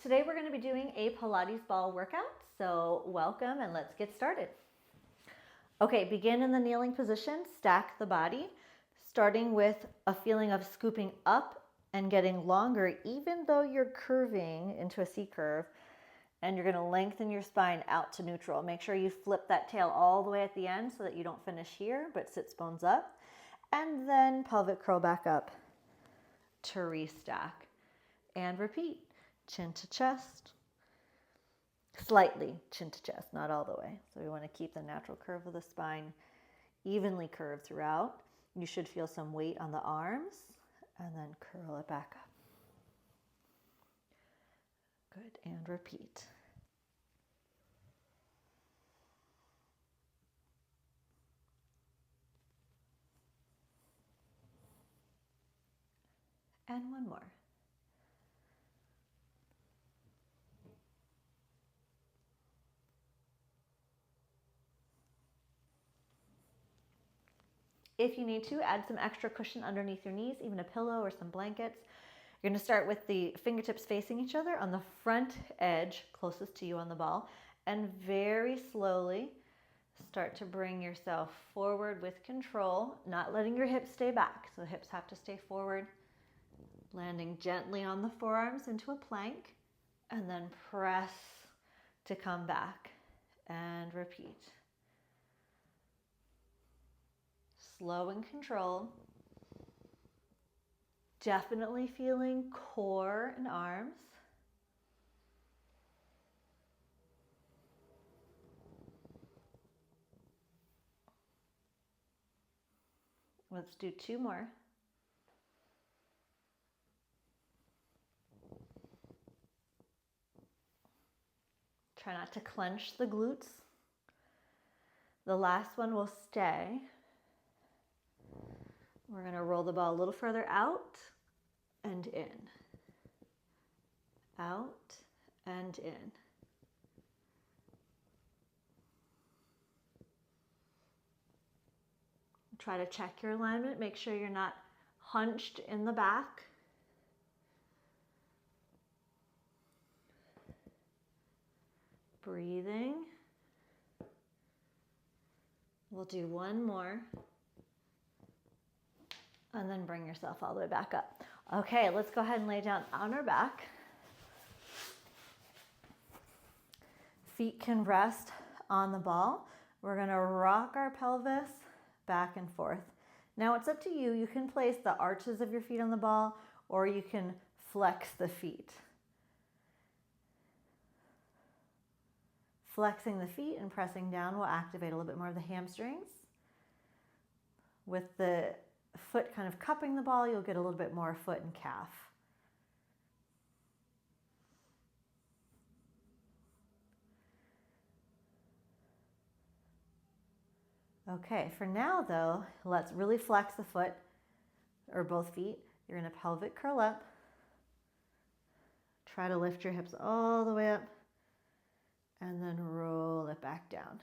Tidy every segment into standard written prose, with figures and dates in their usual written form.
Today we're going to be doing a Pilates ball workout, so welcome and let's get started. Okay, begin in the kneeling position, stack the body, starting with a feeling of scooping up and getting longer even though you're curving into a C curve, and you're going to lengthen your spine out to neutral. Make sure you flip that tail all the way at the end so that you don't finish here, but sits bones up, and then pelvic curl back up to restack and repeat. Chin to chest, slightly chin to chest, not all the way. So we want to keep the natural curve of the spine evenly curved throughout. You should feel some weight on the arms and then curl it back up. Good, and repeat. And one more. If you need to, add some extra cushion underneath your knees, even a pillow or some blankets. You're going to start with the fingertips facing each other on the front edge closest to you on the ball, and very slowly start to bring yourself forward with control, not letting your hips stay back. So the hips have to stay forward, landing gently on the forearms into a plank, and then press to come back and repeat. Slow and controlled. Definitely feeling core and arms. Let's do two more. Try not to clench the glutes. The last one will stay. We're going to roll the ball a little further out and in. Out and in. Try to check your alignment. Make sure you're not hunched in the back. Breathing. We'll do one more. And then bring yourself all the way back up. Okay, let's go ahead and lay down on our back. Feet can rest on the ball. We're gonna rock our pelvis back and forth. Now it's up to you. You can place the arches of your feet on the ball, or you can flex the feet. Flexing the feet and pressing down will activate a little bit more of the hamstrings. With the foot kind of cupping the ball, you'll get a little bit more foot and calf. Okay, for now though, let's really flex the foot or both feet. You're going to pelvic curl up. Try to lift your hips all the way up and then roll it back down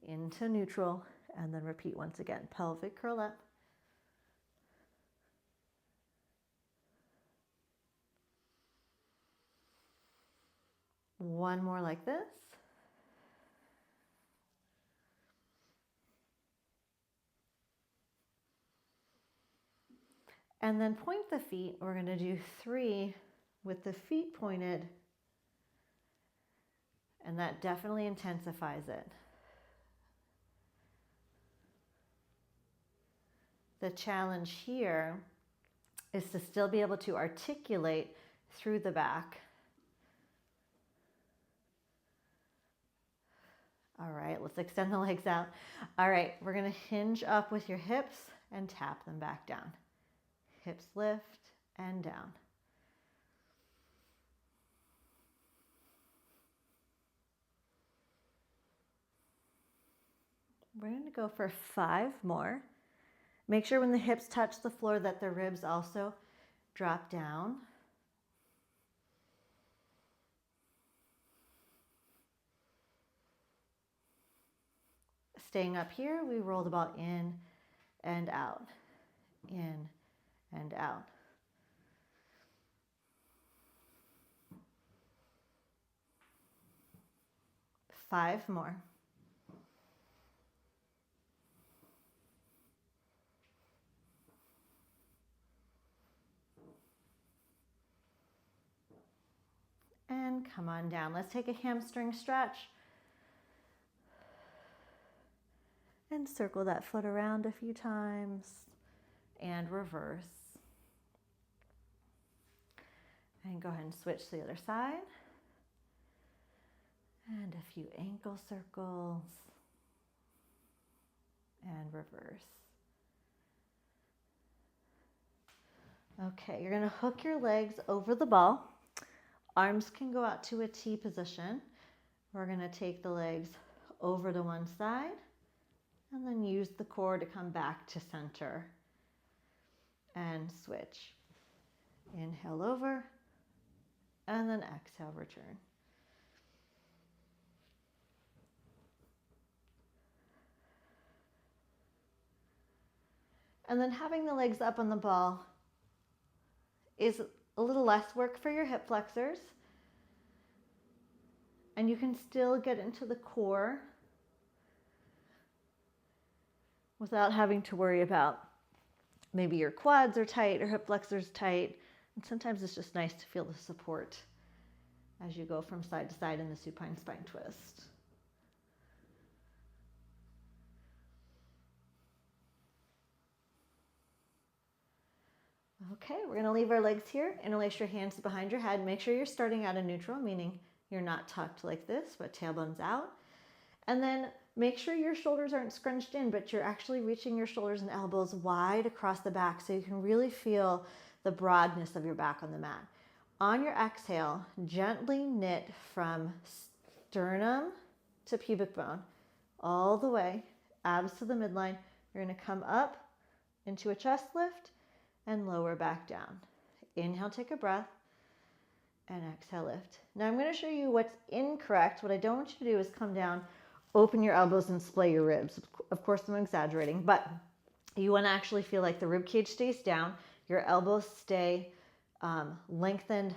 into neutral, and then repeat once again. Pelvic curl up. One more like this. And then point the feet. We're going to do 3 with the feet pointed, and that definitely intensifies it. The challenge here is to still be able to articulate through the back. All right, let's extend the legs out. All right, we're going to hinge up with your hips and tap them back down. Hips lift and down. We're going to go for 5 more. Make sure when the hips touch the floor that the ribs also drop down. Staying up here, we roll the ball in and out, in and out. 5 more. And come on down. Let's take a hamstring stretch. And circle that foot around a few times. And reverse. And go ahead and switch to the other side. And a few ankle circles. And reverse. Okay, you're going to hook your legs over the ball. Arms can go out to a T position. We're going to take the legs over to one side and then use the core to come back to center. And switch. Inhale over and then exhale, return. And then having the legs up on the ball is a little less work for your hip flexors. And you can still get into the core without having to worry about maybe your quads are tight or hip flexors tight. And sometimes it's just nice to feel the support as you go from side to side in the supine spine twist. Okay, we're going to leave our legs here. Interlace your hands behind your head. Make sure you're starting out in neutral, meaning you're not tucked like this, but tailbone's out. And then make sure your shoulders aren't scrunched in, but you're actually reaching your shoulders and elbows wide across the back so you can really feel the broadness of your back on the mat. On your exhale, gently knit from sternum to pubic bone, all the way, abs to the midline. You're going to come up into a chest lift and lower back down. Inhale, take a breath, and exhale, lift. Now I'm going to show you what's incorrect. What I don't want you to do is come down, open your elbows and splay your ribs. Of course, I'm exaggerating, but you want to actually feel like the rib cage stays down, your elbows stay lengthened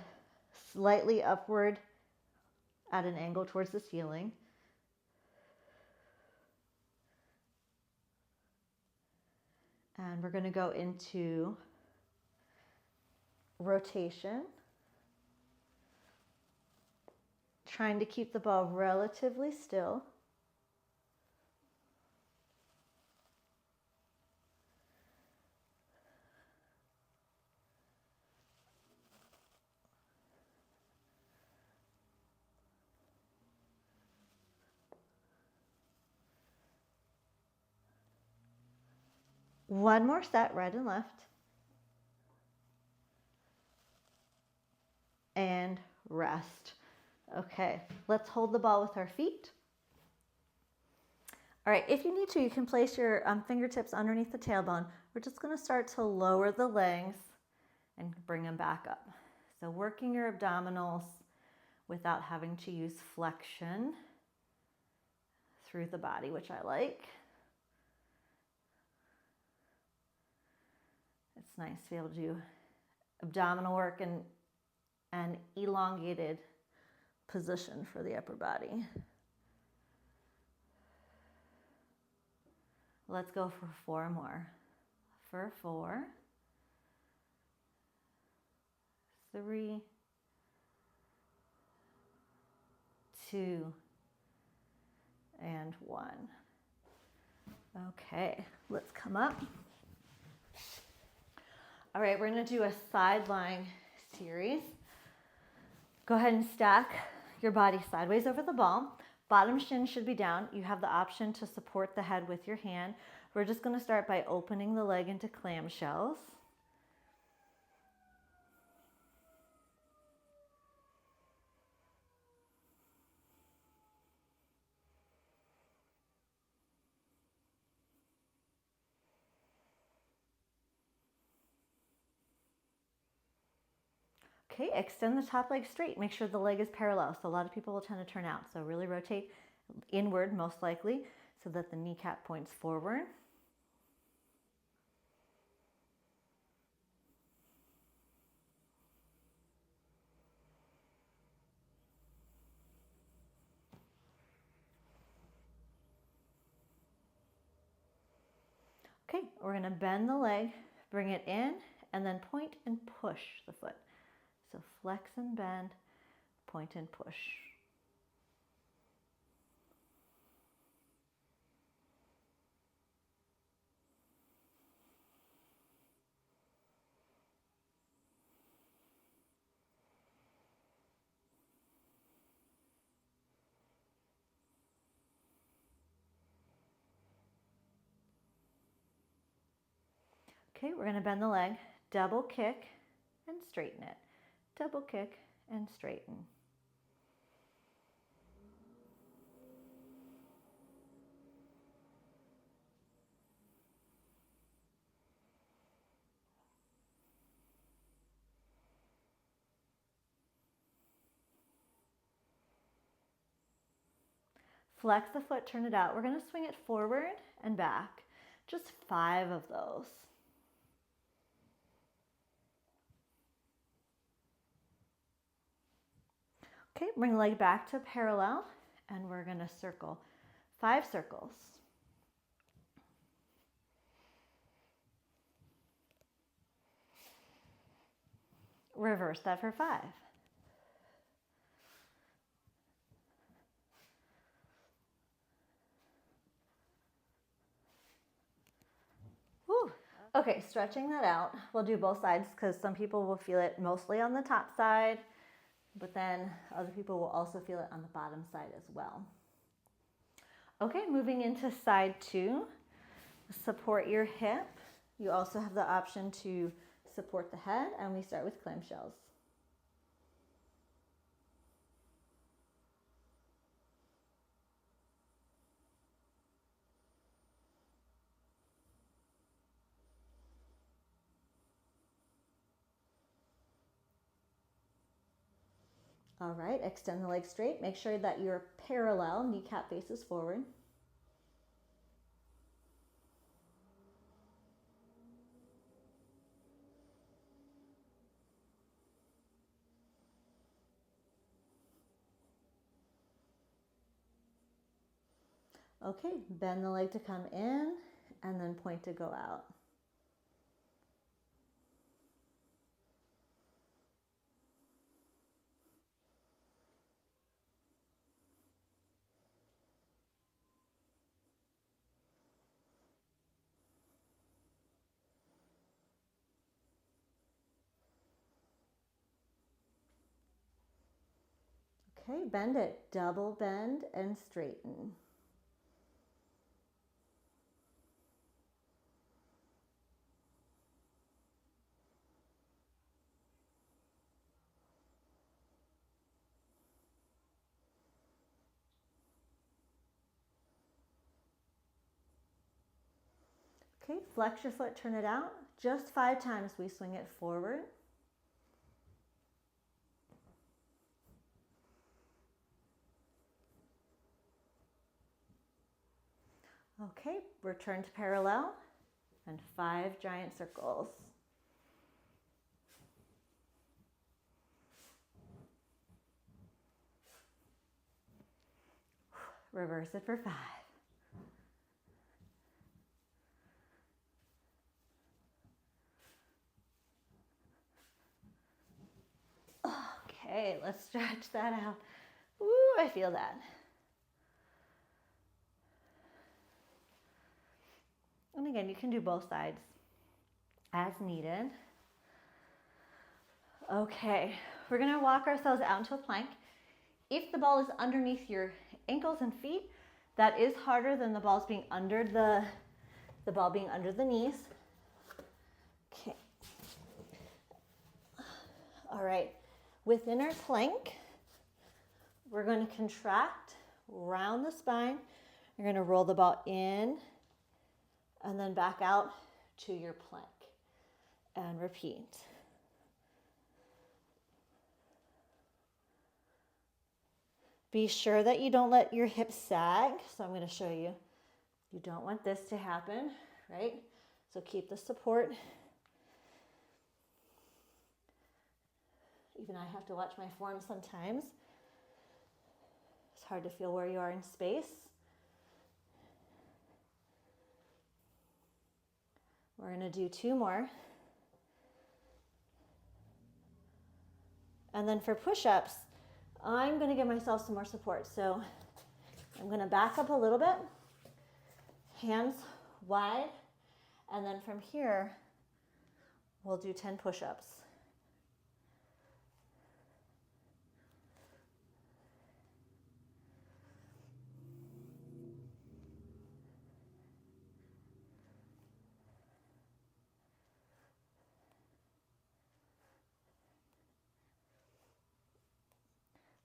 slightly upward at an angle towards the ceiling. And we're going to go into rotation, trying to keep the ball relatively still. One more set, right and left. And rest. Okay, let's hold the ball with our feet. All right, if you need to, you can place your fingertips underneath the tailbone. We're just going to start to lower the legs and bring them back up. So working your abdominals without having to use flexion through the body, which I like. It's nice to be able to do abdominal work in an elongated position for the upper body. Let's go for 4 more. For 4, 3, 2, and 1. Okay, let's come up. All right, we're going to do a side lying series. Go ahead and stack your body sideways over the ball. Bottom shin should be down. You have the option to support the head with your hand. We're just going to start by opening the leg into clamshells. Okay, extend the top leg straight. Make sure the leg is parallel. So a lot of people will tend to turn out. So really rotate inward, most likely, so that the kneecap points forward. Okay, we're gonna bend the leg, bring it in, and then point and push the foot. So flex and bend, point and push. Okay, we're gonna bend the leg, double kick and straighten it. Double kick and straighten. Flex the foot, turn it out. We're gonna swing it forward and back. Just 5 of those. Okay, bring the leg back to parallel and we're gonna circle 5 circles. Reverse that for 5. Whew. Okay, stretching that out. We'll do both sides because some people will feel it mostly on the top side, but then other people will also feel it on the bottom side as well. Okay, moving into side 2. Support your hip. You also have the option to support the head, and we start with clamshells. All right, extend the leg straight. Make sure that you're parallel, kneecap faces forward. Okay, bend the leg to come in and then point to go out. Okay, bend it, double bend and straighten. Okay, flex your foot, turn it out. Just 5 times we swing it forward. Okay, return to parallel and 5 giant circles. Reverse it for 5. Okay, let's stretch that out. Woo, I feel that. And again, you can do both sides as needed. Okay, we're gonna walk ourselves out into a plank. If the ball is underneath your ankles and feet, that is harder than the balls being under the ball being under the knees. Okay. All right, within our plank, we're going to contract, round the spine. You're going to roll the ball in and then back out to your plank and repeat. Be sure that you don't let your hips sag. So I'm going to show you. You don't want this to happen, right? So keep the support. Even I have to watch my form sometimes. It's hard to feel where you are in space. We're going to do 2 more. And then for push-ups, I'm going to give myself some more support. So I'm going to back up a little bit, hands wide, and then from here, we'll do 10 push-ups.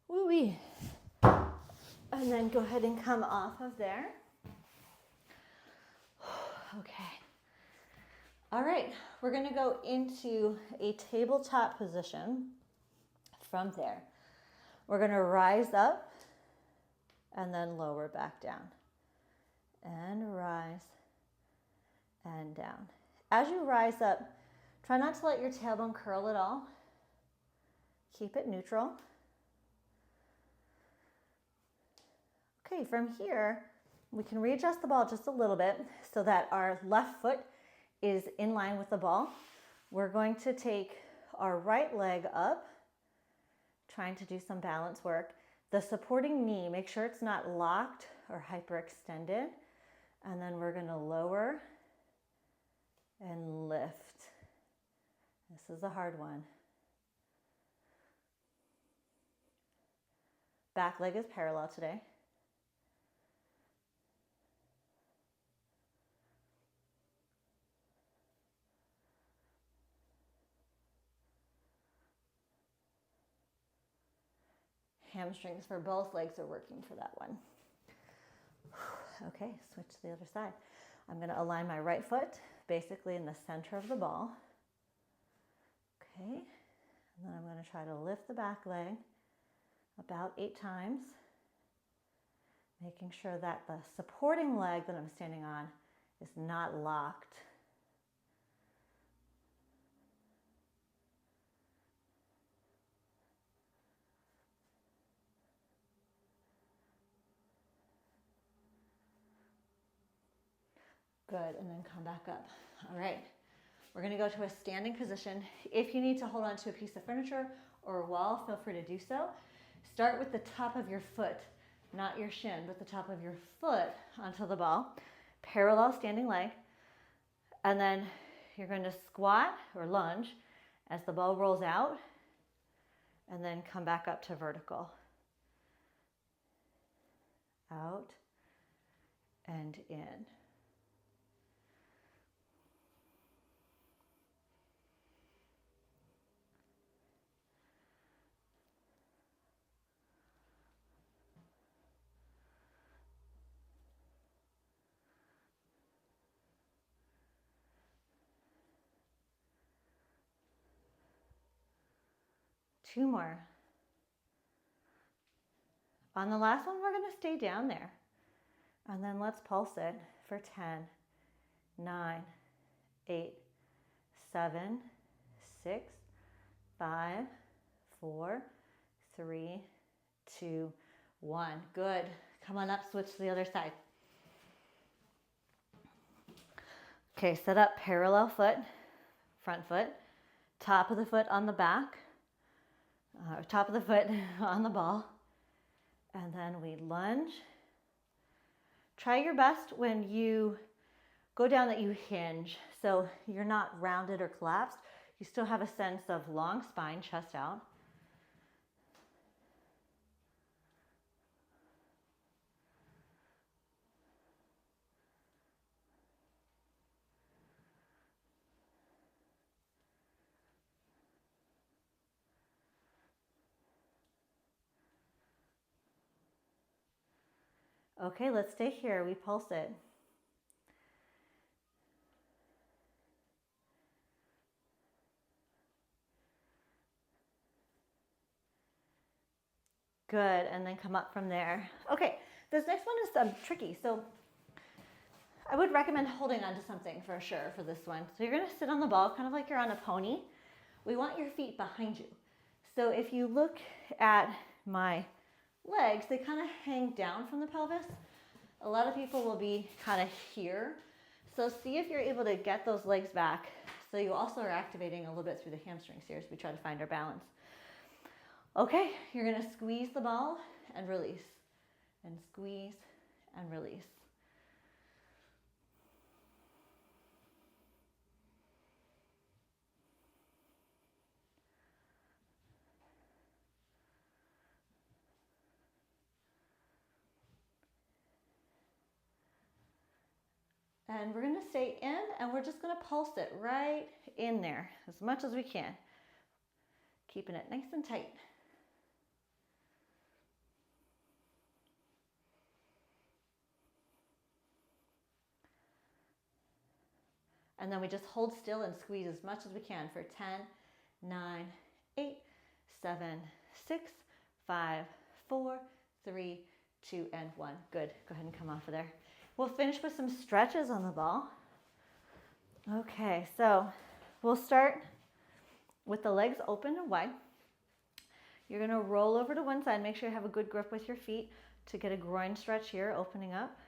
Woo-wee. And then go ahead and come off of there. Okay. All right, we're going to go into a tabletop position from there. We're going to rise up and then lower back down. And rise and down. As you rise up, try not to let your tailbone curl at all. Keep it neutral. Okay, from here, we can readjust the ball just a little bit so that our left foot is in line with the ball. We're going to take our right leg up, trying to do some balance work. The supporting knee, make sure it's not locked or hyperextended. And then we're going to lower and lift. This is a hard one. Back leg is parallel today. Hamstrings for both legs are working for that one. Okay, switch to the other side. I'm going to align my right foot basically in the center of the ball. Okay, and then I'm going to try to lift the back leg about 8 times, making sure that the supporting leg that I'm standing on is not locked. Good, and then come back up. All right, we're gonna go to a standing position. If you need to hold on to a piece of furniture or a wall, feel free to do so. Start with the top of your foot, not your shin, but the top of your foot onto the ball. Parallel standing leg. And then you're going to squat or lunge as the ball rolls out, and then come back up to vertical. Out and in. Two more. On the last one, we're going to stay down there. And then let's pulse it for 10, 9, 8, 7, 6, 5, 4, 3, 2, 1. Good. Come on up, switch to the other side. Okay, set up parallel foot, front foot, top of the foot on the back, top of the foot on the ball, and then we lunge. Try your best when you go down that you hinge, so you're not rounded or collapsed. You still have a sense of long spine, chest out. Okay, let's stay here. We pulse it. Good, and then come up from there. Okay, this next one is tricky, so I would recommend holding on to something for sure for this one. So you're gonna sit on the ball, kind of like you're on a pony. We want your feet behind you. So if you look at my legs, they kind of hang down from the pelvis. A lot of people will be kind of here. So see if you're able to get those legs back. So you also are activating a little bit through the hamstrings here as we try to find our balance. Okay, you're gonna squeeze the ball and release, and squeeze and release. And we're gonna stay in, and we're just gonna pulse it right in there as much as we can. Keeping it nice and tight. And then we just hold still and squeeze as much as we can for 10, 9, 8, 7, 6, 5, 4, 3, 2, and 1. Good. Go ahead and come off of there. We'll finish with some stretches on the ball. Okay, so we'll start with the legs open and wide. You're going to roll over to one side. Make sure you have a good grip with your feet to get a groin stretch here, opening up.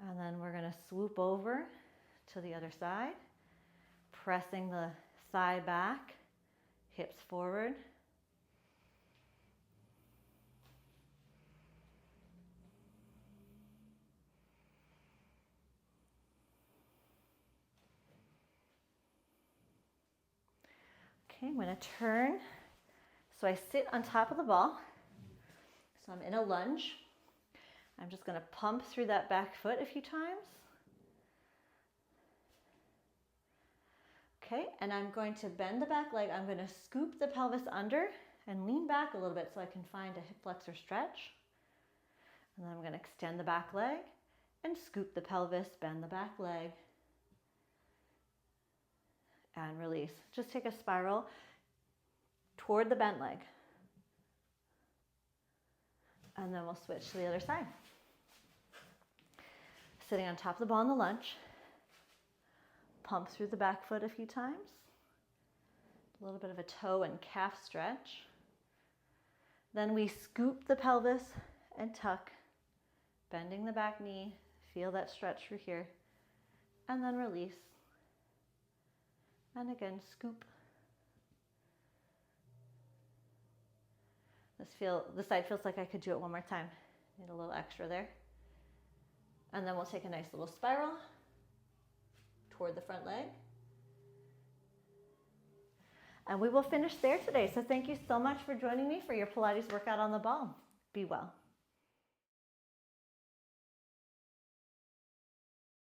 And then we're going to swoop over to the other side, pressing the thigh back, hips forward. Okay, I'm going to turn. So I sit on top of the ball. So I'm in a lunge. I'm just going to pump through that back foot a few times. Okay, and I'm going to bend the back leg. I'm going to scoop the pelvis under and lean back a little bit so I can find a hip flexor stretch. And then I'm going to extend the back leg and scoop the pelvis, bend the back leg, and release. Just take a spiral toward the bent leg. And then we'll switch to the other side. Sitting on top of the ball in the lunge. Pump through the back foot a few times. A little bit of a toe and calf stretch. Then we scoop the pelvis and tuck, bending the back knee. Feel that stretch through here. And then release. And again, scoop. This side feels like I could do it one more time. Need a little extra there. And then we'll take a nice little spiral toward the front leg. And we will finish there today. So thank you so much for joining me for your Pilates workout on the ball. Be well.